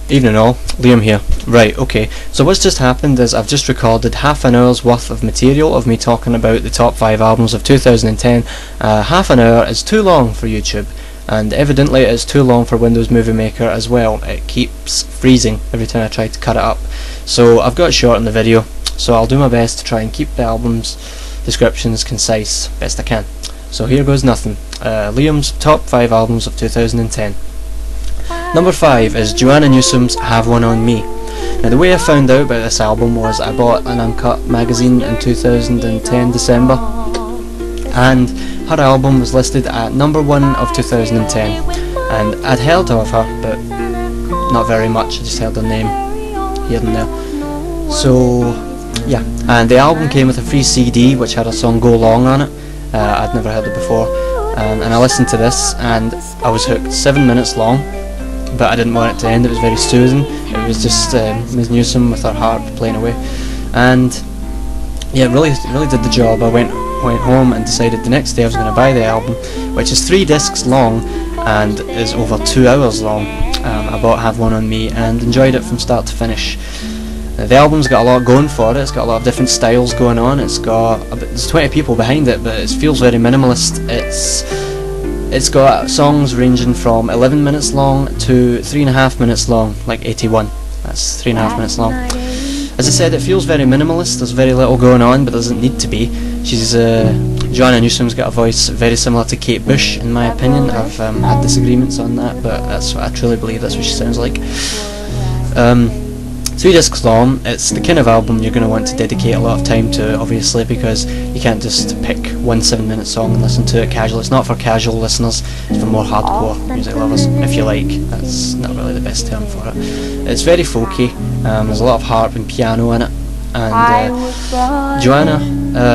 Evening all, Liam here. Right, okay, so what's just happened is I've just recorded half an hour's worth of material of me talking about the top 5 albums of 2010. Half an hour is too long for YouTube, and evidently it's too long for Windows Movie Maker as well. It keeps freezing every time I try to cut it up. So I've got to shorten the video, so I'll do my best to try and keep the album's descriptions concise best I can. So here goes nothing. Liam's top 5 albums of 2010. Number 5 is Joanna Newsom's Have One On Me. Now the way I found out about this album was I bought an Uncut magazine in 2010 December, and her album was listed at number 1 of 2010, and I'd heard of her but not very much. I just heard her name here and there. So yeah, and the album came with a free CD which had a song Go Long on it. I'd never heard it before, and I listened to this and I was hooked. 7 minutes long, but I didn't want it to end. It was very soothing. It was just Ms. Newsom with her harp playing away, and yeah, it really did the job. I went home and decided the next day I was going to buy the album, which is 3 discs long and is over 2 hours long. I bought Have One On Me and enjoyed it from start to finish. The album's got a lot going for it. It's got a lot of different styles going on. There's 20 people behind it, but it feels very minimalist. It's got songs ranging from 11 minutes long to 3.5 minutes long, like 81. That's 3.5 minutes long. As I said, it feels very minimalist. There's very little going on, but doesn't need to be. Joanna Newsom's got a voice very similar to Kate Bush, in my opinion. I've had disagreements on that, but I truly believe that's what she sounds like. 3 discs long. It's the kind of album you're going to want to dedicate a lot of time to, obviously, because you can't just pick one 7-minute song and listen to it casually. It's not for casual listeners, it's for more hardcore music lovers, if you like. That's not really the best term for it. It's very folky. There's a lot of harp and piano in it, and Joanna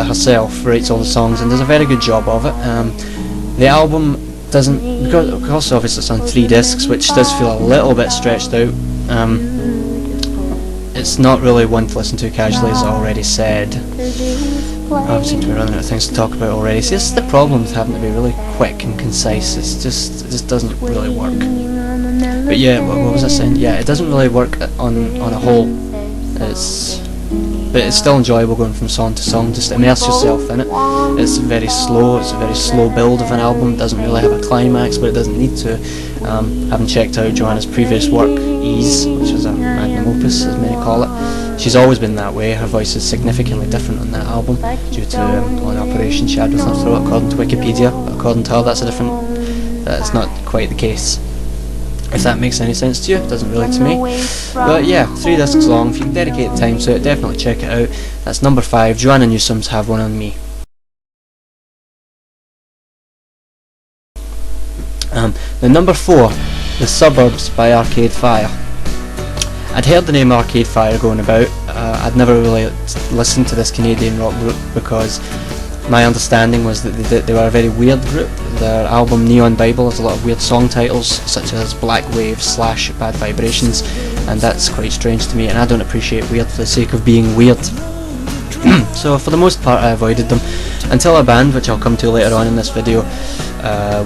herself writes all the songs and does a very good job of it. The album doesn't, because obviously it's on 3 discs, which does feel a little bit stretched out. It's not really one to listen to casually, as I already said. I seem to be running out of things to talk about already. See, this is the problem with having to be really quick and concise. It just doesn't really work. But yeah, what was I saying? Yeah, it doesn't really work on a whole. But it's still enjoyable going from song to song. Just immerse yourself in it. It's very slow. It's a very slow build of an album. It doesn't really have a climax, but it doesn't need to. Having checked out Joanna's previous work, Ease, which is a magnum opus, as many call it, she's always been that way. Her voice is significantly different on that album due to an operation she had with her throat, according to Wikipedia. But according to her, that's not quite the case. If that makes any sense to you, it doesn't really to me. But yeah, 3 discs long. If you can dedicate the time to it, definitely check it out. That's number 5, Joanna Newsom's Have One On Me. Then number 4, The Suburbs by Arcade Fire. I'd heard the name Arcade Fire going about. I'd never really listened to this Canadian rock group because my understanding was that they were a very weird group. Their album Neon Bible has a lot of weird song titles, such as Black Wave / Bad Vibrations, and that's quite strange to me, and I don't appreciate weird for the sake of being weird. So for the most part I avoided them, until a band, which I'll come to later on in this video,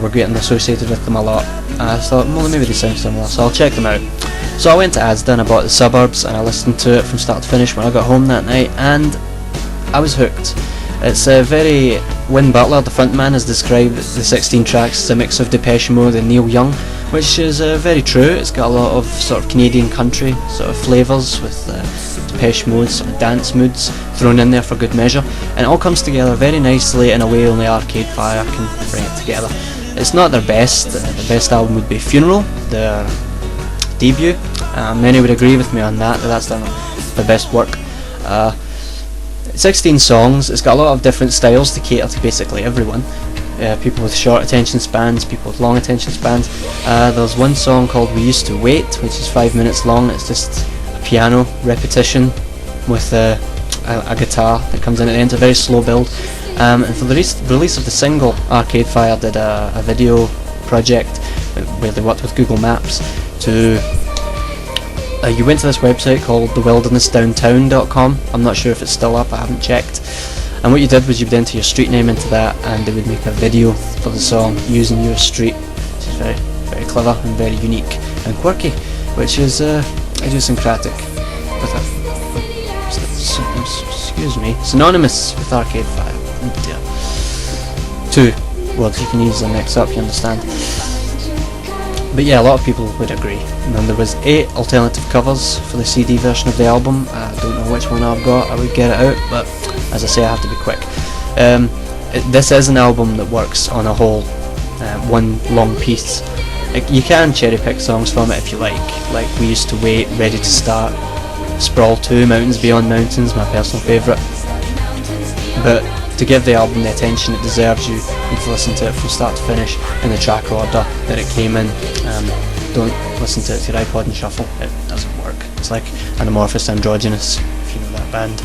were getting associated with them a lot. I thought, well, maybe they sound similar, so I'll check them out. So I went to Asda and I bought The Suburbs, and I listened to it from start to finish when I got home that night, and I was hooked. It's very... Win Butler, the frontman, has described the 16 tracks as a mix of Depeche Mode and Neil Young, which is very true. It's got a lot of sort of Canadian country sort of flavours with Depeche Mode sort of dance moods thrown in there for good measure, and it all comes together very nicely in a way only Arcade Fire can bring it together. It's not their best. The best album would be Funeral, their debut. Many would agree with me on that. That's their best work. 16 songs. It's got a lot of different styles to cater to basically everyone. People with short attention spans, people with long attention spans. There's one song called We Used to Wait, which is 5 minutes long. It's just a piano repetition with a guitar that comes in at the end. It's a very slow build. And for the release of the single, Arcade Fire did a video project where they worked with Google Maps to... you went to this website called thewildernessdowntown.com. I'm not sure if it's still up, I haven't checked. And what you did was you would enter your street name into that, and they would make a video for the song using your street, which is very, very clever and very unique and quirky. which is idiosyncratic with synonymous with Arcade Fire. Oh dear. 2 words you can easily mix up, you understand. But yeah, a lot of people would agree. And then there was 8 alternative covers for the CD version of the album. I don't know which one I've got. I would get it out, but as I say, I have to be quick. This is an album that works on a whole, one long piece. You can cherry pick songs from it if you like We Used to Wait, Ready to Start, Sprawl 2, Mountains Beyond Mountains, my personal favourite. But to give the album the attention it deserves, you need to listen to it from start to finish in the track order that it came in. Don't listen to it to your iPod and shuffle, it doesn't work. It's like an amorphous androgynous, if you know that band.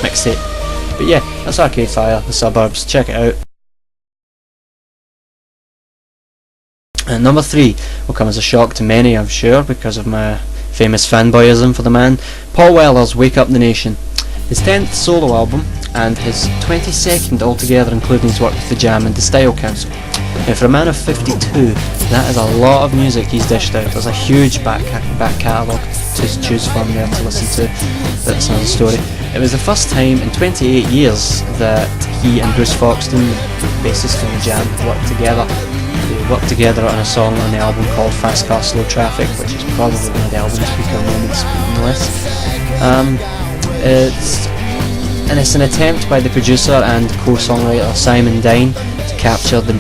Mixtape. But yeah, that's Arcade Fire, The Suburbs, check it out. And number 3 will come as a shock to many, I'm sure, because of my famous fanboyism for the man. Paul Weller's Wake Up the Nation. His 10th solo album, and his 22nd altogether, including his work with The Jam and the Style Council. Now for a man of 52, that is a lot of music he's dished out. There's a huge back catalogue to choose from there to listen to. That's another story. It was the first time in 28 years that he and Bruce Foxton, the bassist from The Jam, worked together. They worked together on a song on the album called Fast Car Slow Traffic, which is probably one of the album's weaker moments on the list. It's an attempt by the producer and co-songwriter Simon Dine to capture the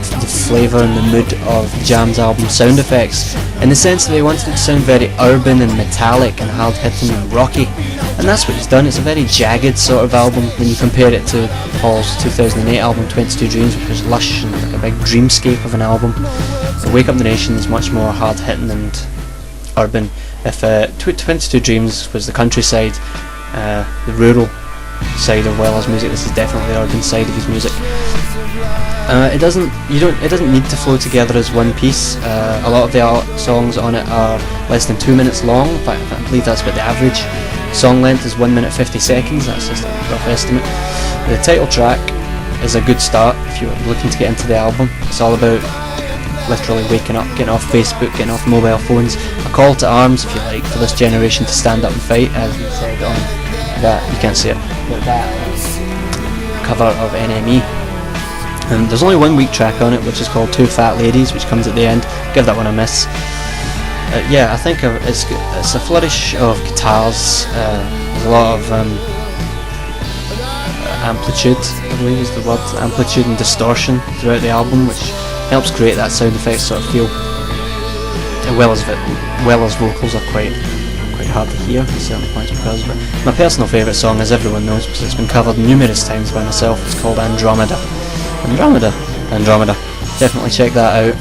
flavour and the mood of Jam's album sound effects, in the sense that they wanted it to sound very urban and metallic and hard-hitting and rocky, and that's what he's done. It's a very jagged sort of album when you compare it to Paul's 2008 album 22 Dreams, which was lush and like a big dreamscape of an album. So Wake Up the Nation is much more hard-hitting and urban. If 22 Dreams was the countryside, the rural side of Weller's music, this is definitely the urban side of his music. It doesn't need to flow together as one piece. A lot of the songs on it are less than 2 minutes long. In fact, I believe that's about the average song length is 1 minute 50 seconds. That's just a rough estimate. The title track is a good start if you're looking to get into the album. It's all about literally waking up, getting off Facebook, getting off mobile phones, a call to arms, if you like, for this generation to stand up and fight, as we said on that, you can't see it, but that cover of NME. And there's only 1 weak track on it, which is called Two Fat Ladies, which comes at the end. Give that one a miss. Yeah, I think it's a flourish of guitars. There's a lot of amplitude, I believe is the word, amplitude and distortion throughout the album, which helps create that sound effects sort of feel. Weller's vocals are quite hard to hear at certain points because of it. My personal favourite song, as everyone knows, because it's been covered numerous times by myself, it's called Andromeda. Definitely check that out.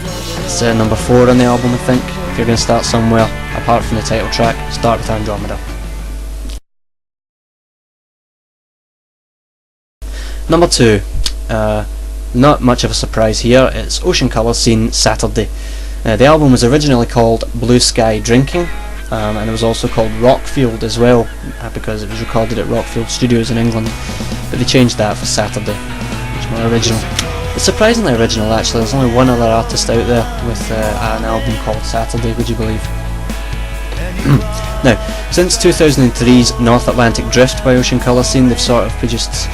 It's number 4 on the album, I think. If you're going to start somewhere, apart from the title track, start with Andromeda. Number 2. Not much of a surprise here, it's Ocean Colour Scene Saturday. The album was originally called Blue Sky Drinking, and it was also called Rockfield as well, because it was recorded at Rockfield Studios in England, but they changed that for Saturday, which is more original. It's surprisingly original actually. There's only one other artist out there with an album called Saturday, would you believe? Now, since 2003's North Atlantic Drift by Ocean Colour Scene, they've sort of produced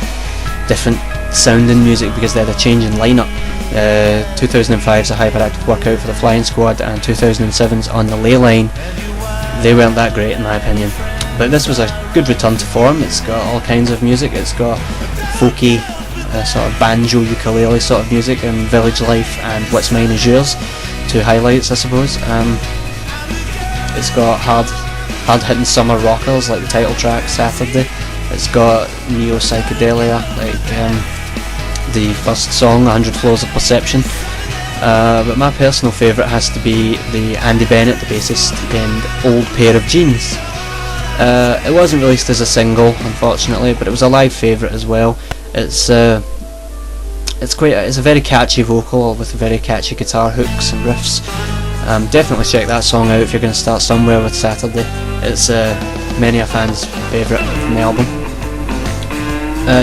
different sounding music because they had a change in lineup. 2005's A Hyperactive Workout for the Flying Squad and 2007's On the Ley Line. They weren't that great in my opinion, but this was a good return to form. It's got all kinds of music. It's got folky, sort of banjo, ukulele sort of music, and Village Life and What's Mine Is Yours, 2 highlights I suppose. It's got hard hitting summer rockers like the title track Saturday. It's got neo psychedelia like the first song 100 Floors of Perception. But my personal favourite has to be the Andy Bennett, the bassist, in Old Pair of Jeans. It wasn't released as a single, unfortunately, but it was a live favourite as well. It's a very catchy vocal with very catchy guitar hooks and riffs. Definitely check that song out if you're going to start somewhere with Saturday. It's many a fan's favourite from the album.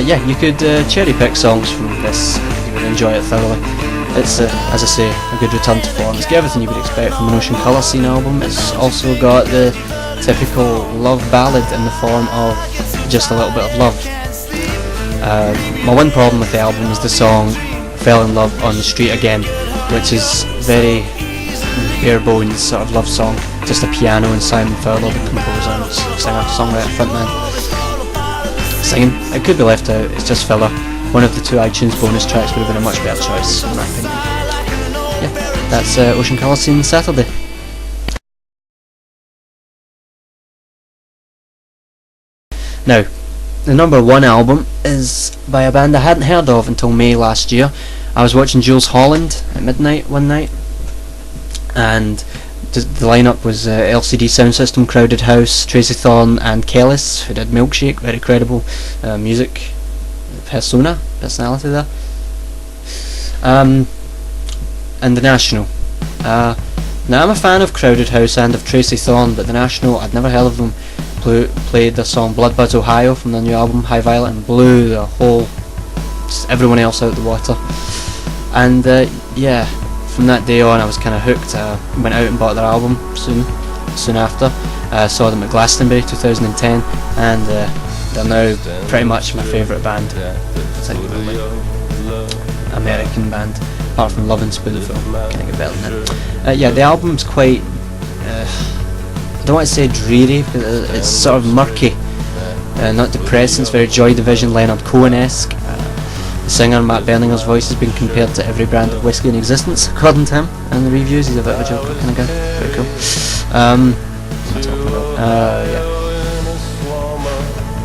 Yeah, you could cherry pick songs from this, you would enjoy it thoroughly. It's, as I say, a good return to form. It's got everything you would expect from an Ocean Colour Scene album. It's also got the typical love ballad in the form of just a little bit of love. My one problem with the album is the song Fell in Love on the Street Again, which is very bare bones sort of love song. Just a piano and Simon Fowler, the composer and singer, songwriter, frontman, singing. It could be left out, it's just filler. One of the 2 iTunes bonus tracks would have been a much better choice, in my opinion. Yeah, that's Ocean Colour Scene Saturday. Now, the number 1 album is by a band I hadn't heard of until May last year. I was watching Jules Holland at midnight one night, and the lineup was LCD Sound System, Crowded House, Tracy Thorn and Kellis, who did Milkshake, very credible music personality there. And The National. Now I'm a fan of Crowded House and of Tracy Thorn, but The National, I'd never heard of them. Played their song Bloodbuds Ohio from their new album High Violet and blew the whole, just everyone else out the water. And yeah, from that day on I was kind of hooked. Went out and bought their album soon after. Saw them at Glastonbury 2010, and they're now pretty much my favourite band, particularly American band, apart from Love and Spoonful. Can't get better than it. Yeah, the album's quite, I don't want to say dreary, because it's sort of murky, not depressing. It's very Joy Division, Leonard Cohen-esque. The singer, Matt Berninger's voice has been compared to every brand of whiskey in existence, according to him, and the reviews. He's a bit of a joker kind of guy. Very cool. What am I talking about? Yeah.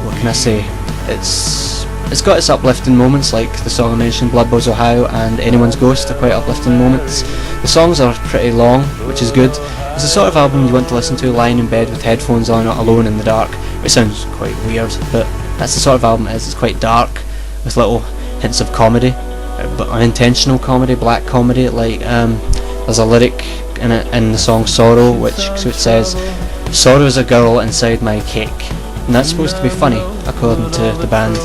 What can I say? It's got its uplifting moments, like the song I mentioned, Blood Bows Ohio, and Anyone's Ghost are quite uplifting moments. The songs are pretty long, which is good. It's the sort of album you want to listen to lying in bed with headphones on, alone in the dark. It sounds quite weird, but that's the sort of album it is. It's quite dark, with little hints of comedy, but unintentional comedy, black comedy. Like there's a lyric in it in the song Sorrow, which says, "Sorrow is a girl inside my cake," and that's supposed to be funny, according to the band.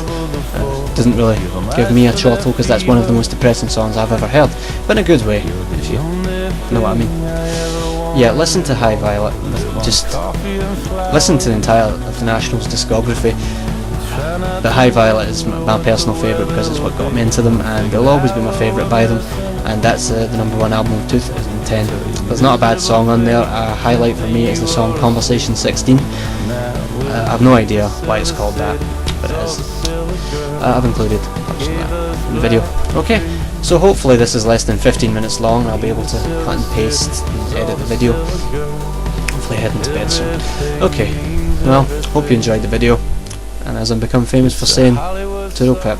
Doesn't really give me a chortle, because that's one of the most depressing songs I've ever heard, but in a good way, if you know what I mean. Yeah, listen to High Violet. Just listen to the entire of the National's discography. But High Violet is my personal favourite because it's what got me into them, and it'll always be my favourite by them, and that's the number 1 album of 2010. There's not a bad song on there. A highlight for me is the song Conversation 16. I've no idea why it's called that, but it is. I've included parts of that in the video. Okay, so hopefully this is less than 15 minutes long, and I'll be able to cut and paste and edit the video. Hopefully heading to bed soon. Okay, well, hope you enjoyed the video. And as I'm become famous for saying, toodle pip.